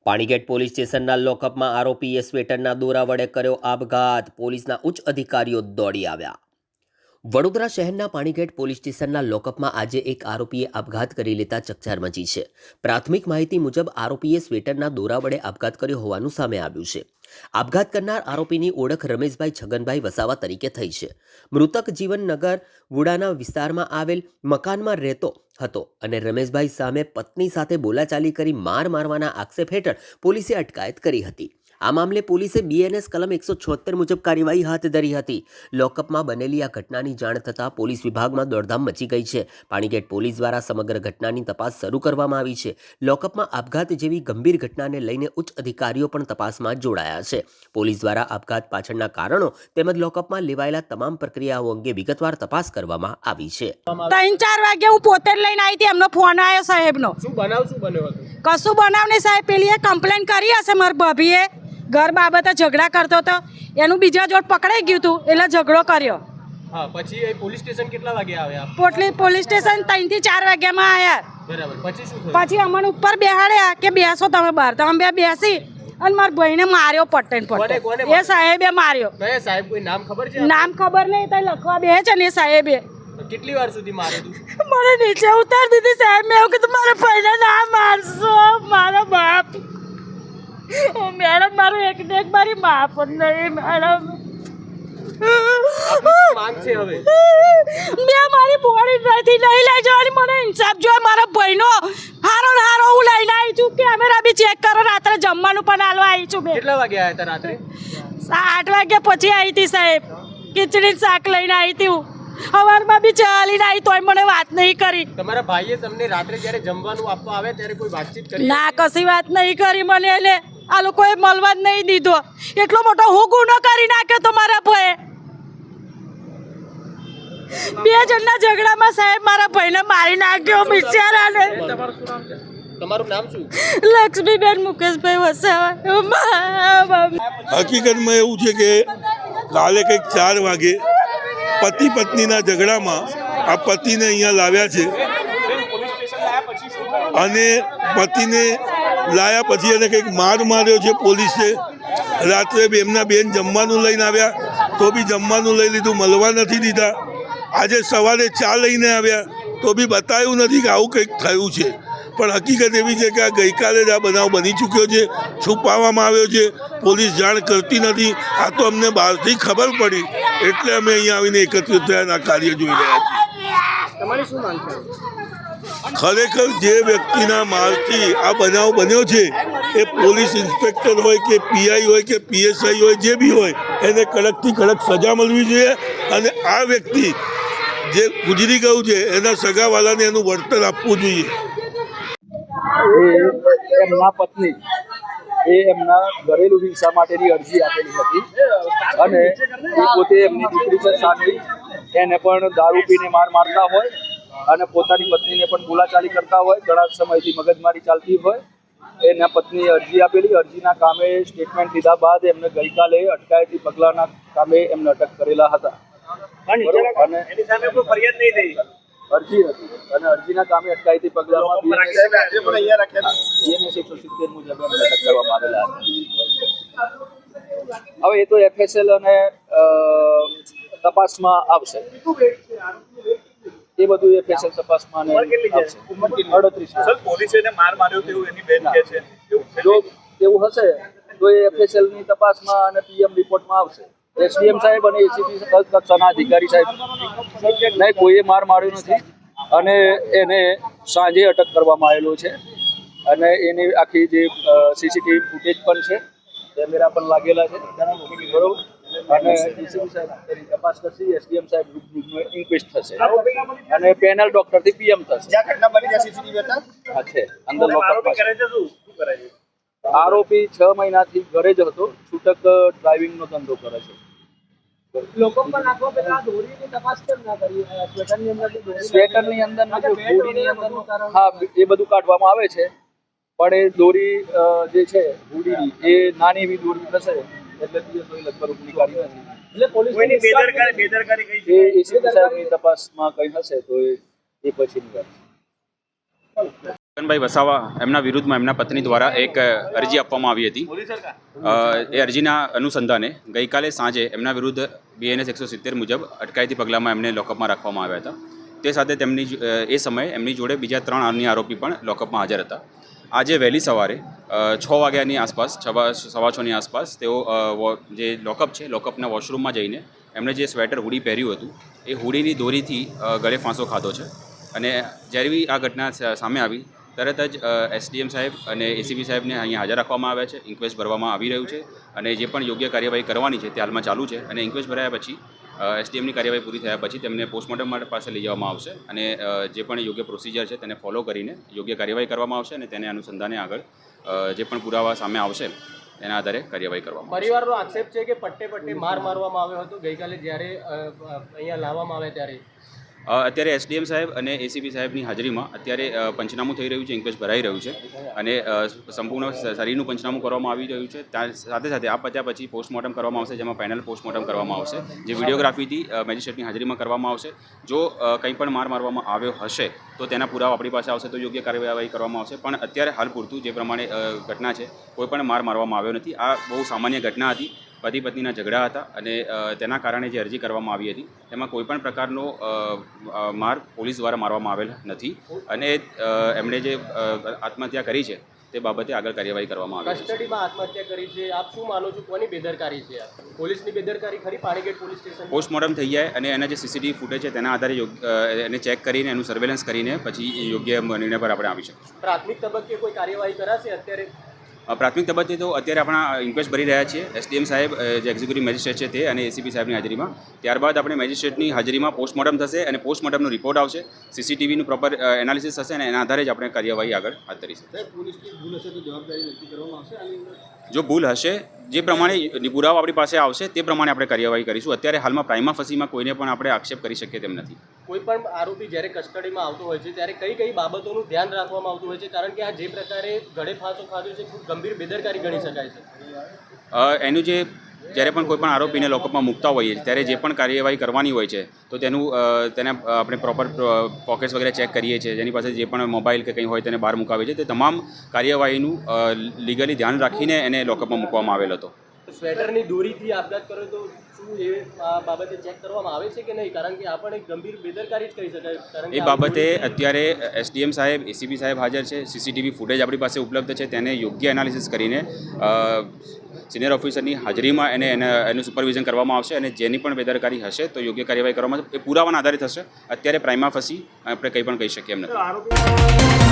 Panigate police સ્ટેશનના લોકઅપમાં આરોપીએ સ્વેટરના દોરા વડે કર્યો આપઘાત. પોલીસના ઉચ્ચ અધિકારીઓ દોડી આવ્યા. વડોદરા શહેરના પાણીગેટ પોલીસ સ્ટેશનના લોકઅપમાં આજે એક આરોપીએ આપઘાત કરી લેતા ચકચાર મચી છે. પ્રાથમિક માહિતી મુજબ આરોપીએ સ્વેટરના દોરા વડે આપઘાત કર્યો હોવાનું સામે આવ્યું છે. આપઘાત કરનાર આરોપીની ઓળખ રમેશભાઈ છગનભાઈ વસાવા તરીકે થઈ છે. મૃતક જીવનનગર વુડાના વિસ્તારમાં આવેલ મકાનમાં રહેતો હતો અને રમેશભાઈ સામે પત્ની સાથે બોલાચાલી કરી માર મારવાના આક્ષેપ હેઠળ પોલીસે અટકાયત કરી હતી. આ મામલે પોલીસે બીએનએસ કલમ 176 મુજબ કાર્યવાહી હાથ ધરી હતી. લોકઅપમાં બનેલી આ ઘટનાની જાણ થતાં પોલીસ વિભાગમાં દોડધામ મચી ગઈ છે. પાણીગેટ પોલીસ દ્વારા સમગ્ર ઘટનાની તપાસ શરૂ કરવામાં આવી છે. લોકઅપમાં આપઘાત જેવી ગંભીર ઘટનાને લઈને ઉચ્ચ અધિકારીઓ પણ તપાસમાં જોડાયા છે. પોલીસ દ્વારા આપઘાત પાછળના કારણો તેમજ લોકઅપમાં લેવાયેલા તમામ પ્રક્રિયાઓ અંગે વિગતવાર તપાસ કરવામાં આવી છે. 3-4 વાગે હું પોતે લઈને આવી હતી, એમનો ફોન આવ્યો સાહેબનો. શું બન્યો હતો? કશું બનાવ નહીં સાહેબ. પેલીએ કમ્પ્લેન કરી હશે મારી ભાભીએ, ઘર બાબતે ઝઘડા કરતો હતો, એનું બીજા જોડ પકડાઈ ગયું હતું એટલે ઝઘડો કર્યો. હા, પછી પોલીસ સ્ટેશન કેટલા વાગે આવ્યા? પોલીસ સ્ટેશન 3 થી 4 વાગ્યામાં આવ્યા. બરાબર. પછી શું થયું? પછી અમને ઉપર બેહાડ્યા કે બેસો તમે બહાર. તો અમે બેસી અને મારા ભાઈને માર્યો પટ્ટન. એ સાહેબે માર્યો. સાહેબ કોઈ નામ ખબર છે? નામ ખબર નહીં, તો લખવા બે છે ને એ સાહેબે. કેટલી વાર સુધી માર્યો તું? મને નીચે ઉતાર દીધી સાહેબ. મેં એવું કીધું મારા ભાઈને ના મારશો, મારો બાપ. મેડમ મારું એક મારી મા પણ નહીં મેડમ. માંગ છે હવે મેં મારી બોડી નથી લઈ જવાની. મને ઇન્સાફ જોઈએ. મારા ભાઈનો હારો હું લઈને આવી છું. કેમેરા બી ચેક કરો. રાત્રે જમવાનું પણ હાલવા આવી છું. કેટલા વાગે આવ્યા હતા? રાત્રે 8 વાગ્યા પછી આવી હતી સાહેબ. ખીચડી શાક લઈને આવી હતી હું. સવારમાં બી ચાલીને આવી તોય મને વાત નહીં કરી. તમારા ભાઈએ તમને રાત્રે જ્યારે જમવાનું આપવા આવે ત્યારે કોઈ વાતચીત કરી? ના, કશી વાત નહીં કરી મને. એટલે આ લોકોએ મળવા જ નહીં દીધો. એટલો મોટો હું ગુનો કરી નાખ્યો તો મારા ભાઈએ. 2 જણના ઝઘડામાં સાહેબ મારા ભાઈને મારી નાખ્યો બિચારાને. તમારું નામ શું? લક્ષ્મીબેન મુકેશભાઈ વસાવા. હકીકતમાં એવું છે કે કાલે કંઈક 4 વાગે પતિ પત્નીના ઝઘડામાં આ પતિને અહીંયા લાવ્યા છે અને પતિને લાયા પછી એને કંઈક માર્યો છે પોલીસે. રાત્રે એમના બેન જમવાનું લઈને આવ્યા તો બી જમવાનું લઈ લીધું, મળવા નથી દીધા. આજે સવારે ચા લઈને આવ્યા તો બી બતાવ્યું નથી કે આવું કંઈક થયું છે. પણ હકીકત એવી છે કે આ ગઈકાલે જ આ બનાવ બની ચૂક્યો છે, છુપાવવામાં આવ્યો છે, પોલીસ જાણ કરતી નથી. આ તો અમને બહારથી ખબર પડી એટલે અમે અહીંયા આવીને એકત્રિત થયા આ કાર્ય જોઈ રહ્યા છીએ. તમારી શું માંગ છે? ખરેખર જે વ્યક્તિના મારથી આ બનાવ બન્યો છે એ પોલીસ ઇન્સ્પેક્ટર હોય કે પીઆઈ હોય કે પીએસઆઈ હોય, જે બી હોય, એને કડકથી કડક સજા મળવી જોઈએ. અને આ વ્યક્તિ જે ગુજરી ગયું છે એના સગાવાલાને એનું વળતર આપવું જોઈએ. એમના પત્ની એમના ઘરેલું હિંસા માટેની અરજી આપેલી હતી અને એ પોતે એમની દીકરી છે સાનવી, એને પણ દારૂ પીને મારતા હોય અને પોતાની પત્નીને પણ બોલાચાલી કરતા હોય, ઘણા સમયથી મગજમારી ચાલતી હોય. એના પત્નીએ અરજી આપેલી. અરજીના કામે સ્ટેટમેન્ટ લીધા બાદ એમને ગઈકાલે અટકાયતી પગલાંના કામે એમને અટક કરેલા હતા. અને એની સામે કોઈ ફરિયાદ નહીં થઈ, અરજી હતી અને અરજીના કામે અટકાયતી પગલાંમાં બીએનએસ 170 મુજબ એમને અટક કરવામાં આવેલા હતા. હવે એ તો એફએસએલ અને તપાસમાં આવશે. એ બધું એફએસએલ તપાસમાં આવશે. 38 પોલીસે એને માર્યો તેવું એની બેન કહે છે. જો એવું હશે તો એ એફએસએલ ની તપાસમાં અને પીએમ રિપોર્ટમાં આવશે. એસડીએમ સાહેબ અને એસીપી કક્ષાના અધિકારી સાહેબ નહીં, કોઈએ માર્યો નથી અને એને સાંજે અટક કરવામાં આવેલો છે. અને એની આખી જે સીસીટીવી ફૂટેજ પણ છે, કેમેરા પણ લાગેલા છે, બરોબર. અને એસીપી સાહેબ એની તપાસ કરશે, એસડીએમ સાહેબ ઇન્ક્વેસ્ટ થશે અને પેનલ ડોક્ટરથી પીએમ થશે. હા છે અંદર આરોપી 6 મહિનાથી ઘરે જ હતો, છૂટક ડ્રાઇવિંગનો ધંધો કરે છે. સ્વેટરની અંદર હા એ બધું કાઢવામાં આવે છે, પણ એ દોરી જે છે હુડીની એ નાની એવી દોરી થશે એટલે લગભગ નીકાળી નથી. એ એસીપી સાહેબની તપાસમાં કંઈ હશે તો એ પછીની વાત છે. કિશનભાઈ વસાવા એમના વિરુદ્ધમાં એમના પત્ની દ્વારા એક અરજી આપવામાં આવી હતી. એ અરજીના અનુસંધાને ગઈકાલે સાંજે એમના વિરુદ્ધ BNS 170 મુજબ અટકાયતી પગલામાં એમને લોકઅપમાં રાખવામાં આવ્યા હતા. તે સાથે એ સમયે એમની જોડે બીજા 3 અન્ય આરોપી પણ લોકઅપમાં હાજર હતા. આજે વહેલી સવારે 6 વાગ્યાની આસપાસ, 6:15ની આસપાસ તેઓ જે લોકઅપ છે લોકઅપના વોશરૂમમાં જઈને એમણે જે સ્વેટર હુડી પહેર્યું હતું એ હુડીની દોરીથી ગળે ફાંસો ખાધો છે. અને જ્યારે બી આ ઘટના સામે આવી તરત જ SDM સાહેબ અને ACP સાહેબને અહીંયા હાજર રાખવામાં આવ્યા છે. ઇન્ક્વેસ્ટ ભરવામાં આવી રહ્યું છે અને જે પણ યોગ્ય કાર્યવાહી કરવાની છે તે હાલમાં ચાલુ છે. અને ઇન્ક્વેસ્ટ ભરાયા પછી SDMની કાર્યવાહી પૂરી થયા પછી તેમને પોસ્ટમોર્ટમ માટે પાસે લઈ જવામાં આવશે અને જે પણ યોગ્ય પ્રોસિજર છે તેને ફોલો કરીને યોગ્ય કાર્યવાહી કરવામાં આવશે અને તેને અનુસંધાને આગળ જે પણ પુરાવા સામે આવશે એના આધારે કાર્યવાહી કરવામાં આવશે. પરિવારનો આક્ષેપ છે કે પટ્ટે માર મારવામાં આવ્યો હતો ગઈકાલે જ્યારે અહીંયા લાવવામાં આવ્યા ત્યારે. અત્યારે SDM સાહેબ અને ACP સાહેબની હાજરીમાં અત્યારે પંચનામું થઈ રહ્યું છે, ઇન્ક્વેસ્ટ ભરાઈ રહ્યું છે અને સંપૂર્ણ શરીરનું પંચનામું કરવામાં આવી રહ્યું છે. સાથે સાથે આ પત્યા પછી પોસ્ટમોર્ટમ કરવામાં આવશે, જેમાં પેનલ પોસ્ટમોર્ટમ કરવામાં આવશે, જે વિડીયોગ્રાફીથી મેજિસ્ટ્રેટની હાજરીમાં કરવામાં આવશે. જો કંઈ પણ માર મારવામાં આવ્યો હશે તો તેના પુરાવા આપણી પાસે આવશે તો યોગ્ય કાર્યવાહી કરવામાં આવશે. પણ અત્યારે હાલ પૂરતું જે પ્રમાણે ઘટના છે, કોઈ પણ માર મારવામાં આવ્યો નથી. આ બહુ સામાન્ય ઘટના હતી. પતિ પત્નીના ઝઘડા હતા અને તેના કારણે જે અરજી કરવામાં આવી હતી તેમાં કોઈપણ પ્રકારનો માર પોલીસ દ્વારા મારવામાં આવેલ નથી અને એમણે જે આત્મહત્યા કરી છે તે બાબતે આગળ કાર્યવાહી કરવામાં આવી છે. કસ્ટડીમાં આત્મહત્યા કરી છે. આપ શું માનો છો, કોની બેદરકારી છે? પોલીસની બેદરકારી ખરી? પાણીગેટ પોલીસ સ્ટેશન પોસ્ટમોર્ટમ થઈ જાય અને એના જે CCTV ફૂટેજ છે તેના આધારે એને ચેક કરીને એનું સર્વેલન્સ કરીને પછી યોગ્ય નિર્ણય પર આપણે આવી શકીશું. પ્રાથમિક તબક્કે કોઈ કાર્યવાહી કરાશે અત્યારે? પ્રાથમિક તબક્કે તો અત્યારે આપણા ઇન્ક્વેસ્ટ ભરી રહ્યા છીએ. SDM સાહેબ જે એક્ઝિક્યુટિવ મેજિસ્ટ્રેટ છે તે અને ACP સાહેબની હાજરીમાં. ત્યારબાદ આપણે મેજિસ્ટ્રેટની હાજરીમાં પોસ્ટમોર્ટમ થશે અને પોસ્ટમોર્ટમનો રિપોર્ટ આવશે, CCTVનું પ્રોપર એનાલિસિસ થશે અને એના આધારે જ આપણે કાર્યવાહી આગળ હાથ ધરી શકીશું. જો ભૂલ હશે, જે પ્રમાણે પુરાવા આપણી પાસે આવશે તે પ્રમાણે આપણે કાર્યવાહી કરીશું. અત્યારે હાલમાં પ્રાઇમા ફસીમાં કોઈને પણ આપણે આક્ષેપ કરી શકીએ તેમ નથી. કોઈ પણ આરોપી જ્યારે કસ્ટડીમાં આવતો હોય છે ત્યારે કઈ બાબતોનું ધ્યાન રાખવામાં આવતું હોય છે? કારણ કે આ જે પ્રકારે ગળે ફાંસો ખાધો છે ખૂબ ગંભીર બેદરકારી ગણી શકાય છે. એનું જે જ્યારે પણ કોઈ પણ આરોપીને લોકઅપમાં મૂકતા હોઈએ ત્યારે જે પણ કાર્યવાહી કરવાની હોય છે તો તેને આપણે પ્રોપર પોકેટ્સ વગેરે ચેક કરીએ છીએ. જેની પાસે જે પણ મોબાઈલ કે કંઈ હોય તેને બહાર મુકાવીએ છીએ. તે તમામ કાર્યવાહીનું લીગલી ધ્યાન રાખીને એને લોકઅપમાં મૂકવામાં આવેલ હતો. સ્વેટરની દોરીથી આપઘાત કર્યો તો શું એ બાબતે ચેક કરવામાં આવે છે કે નહીં? કારણ કે આ પણ એક ગંભીર બેદરકારી જ કહી શકાય. કારણ એ બાબતે અત્યારે SDM સાહેબ, ACP સાહેબ હાજર છે. CCTV ફૂટેજ આપણી પાસે ઉપલબ્ધ છે. તેને યોગ્ય એનાલિસિસ કરીને સિનિયર ઓફિસરની હાજરીમાં એનું સુપરવિઝન કરવામાં આવશે અને જેની પણ બેદરકારી હશે તો યોગ્ય કાર્યવાહી કરવામાં આવશે. એ પુરાવાના આધારે થશે. અત્યારે પ્રાઇમા ફસી આપણે કંઈ પણ કહી શકીએ એમ નથી.